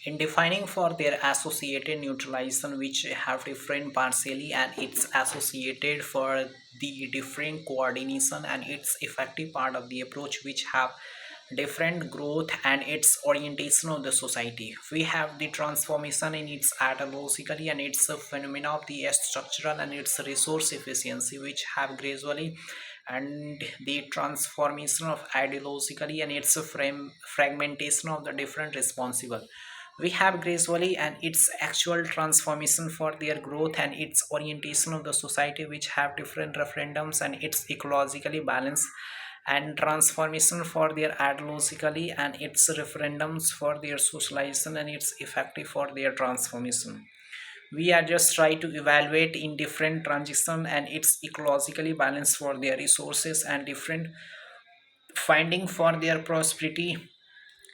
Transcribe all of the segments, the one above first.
in defining for their associated neutralization which have different partially and it's associated for the different coordination and its effective part of the approach which have different growth and its orientation of the society. We have the transformation in its ideologically and its a phenomena of the structural and its resource efficiency which have gradually and the transformation of ideologically and its fragmentation of the different responsible. We have gradually and its actual transformation for their growth and its orientation of the society which have different referendums and its ecologically balanced and transformation for their ideologically and its referendums for their socialization and its effective for their transformation. We are just trying to evaluate in different transition and its ecologically balanced for their resources and different finding for their prosperity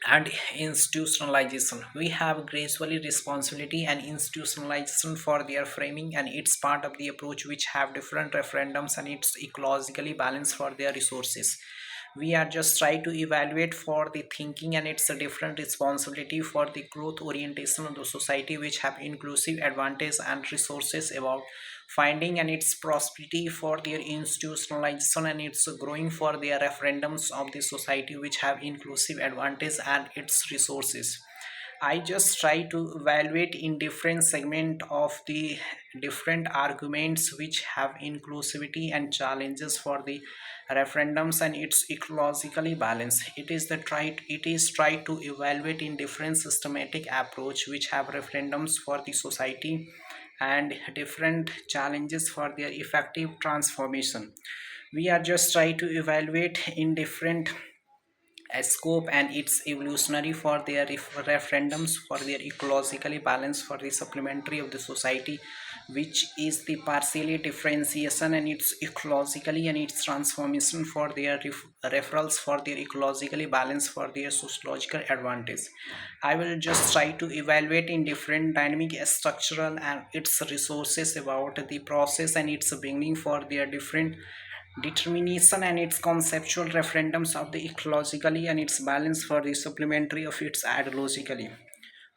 and institutionalization. We have gradually responsibility and institutionalization for their framing and it's part of the approach which have different referendums and it's ecologically balanced for their resources. We are just trying to evaluate for the thinking and it's a different responsibility for the growth orientation of the society which have inclusive advantage and resources about finding and its prosperity for their institutionalization and its growing for their referendums of the society which have inclusive advantage and its resources. I just try to evaluate in different segment of the different arguments which have inclusivity and challenges for the referendums and its ecologically balance. It is try to evaluate in different systematic approach which have referendums for the society and different challenges for their effective transformation. We are just try to evaluate in different scope and its evolutionary for their referendums for their ecologically balance for the supplementary of the society which is the partially differentiation and its ecologically and its transformation for their referrals for their ecologically balance for their sociological advantage. I will just try to evaluate in different dynamic structural and its resources about the process and its beginning for their different determination and its conceptual referendums of the ecologically and its balance for the supplementary of its ideologically.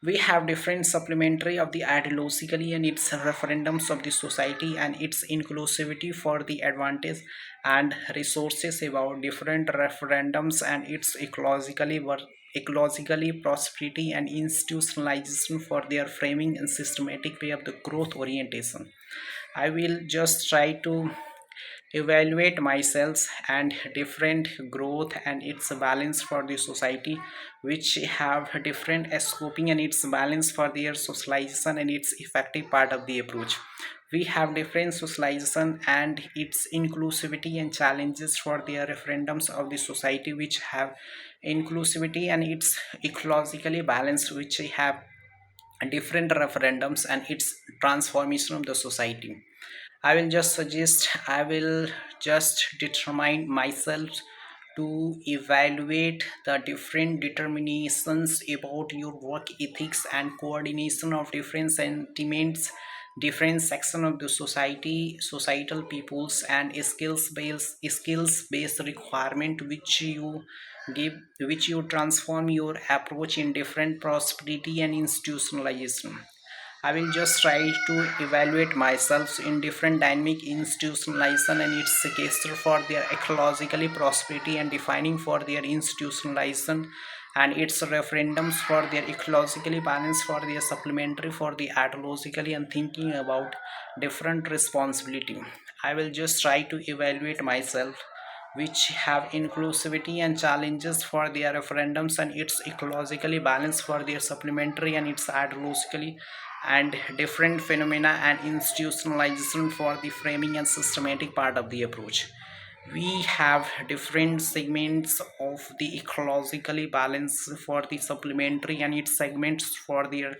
We have different supplementary of the ideologically and its referendums of the society and its inclusivity for the advantage and resources about different referendums and its ecologically prosperity and institutionalization for their framing and systematic way of the growth orientation. I will just try to evaluate myself and different growth and its balance for the society which have different scoping and its balance for their socialization and its effective part of the approach. We have different socialization and its inclusivity and challenges for their referendums of the society which have inclusivity and its ecologically balanced which have different referendums and its transformation of the society. I will just suggest, I will just determine myself to evaluate the different determinations about your work ethics and coordination of different sentiments, different section of the society, societal peoples and skills based requirement which you give, which you transform your approach in different prosperity and institutionalization. I will just try to evaluate myself in different dynamic institutionalization and its sequester for their ecologically prosperity and defining for their institutionalization and its referendums for their ecologically balance for their supplementary for the ideologically and thinking about different responsibility. I will just try to evaluate myself which have inclusivity and challenges for their referendums and its ecologically balance for their supplementary and its ideologically and different phenomena and institutionalization for the framing and systematic part of the approach. We have different segments of the ecologically balance for the supplementary and its segments for their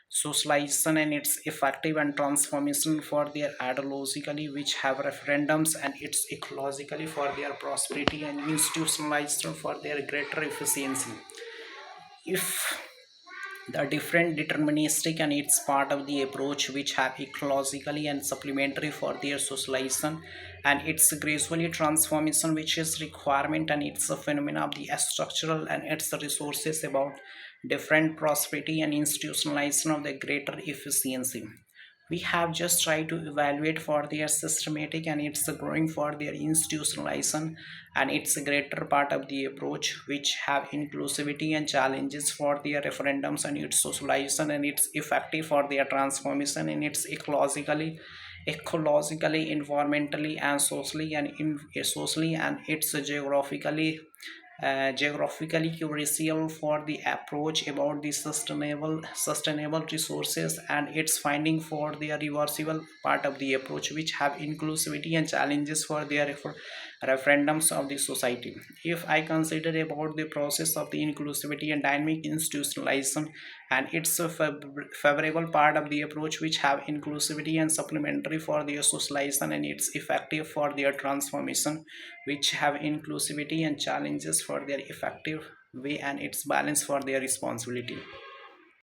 socialization and its effective and transformation for their ideologically which have referendums and its ecologically for their prosperity and institutionalization for their greater efficiency. If the different deterministic and its part of the approach which have ecologically and supplementary for their socialization and its gracefully transformation which is requirement and its a phenomena of the structural and its resources about different prosperity and institutionalization of the greater efficiency. We have just tried to evaluate for their systematic and it's growing for their institutionalization, and it's a greater part of the approach which have inclusivity and challenges for their referendums and its socialization, and it's effective for their transformation, and it's ecologically, environmentally, and socially, and it's geographically crucial for the approach about the sustainable resources, and its finding for the reversible part of the approach which have inclusivity and challenges for their referendums of the society. If I consider about the process of the inclusivity and dynamic institutionalization, and it's a favorable part of the approach which have inclusivity and supplementary for their socialization, and it's effective for their transformation which have inclusivity and challenges for their effective way, and its balance for their responsibility.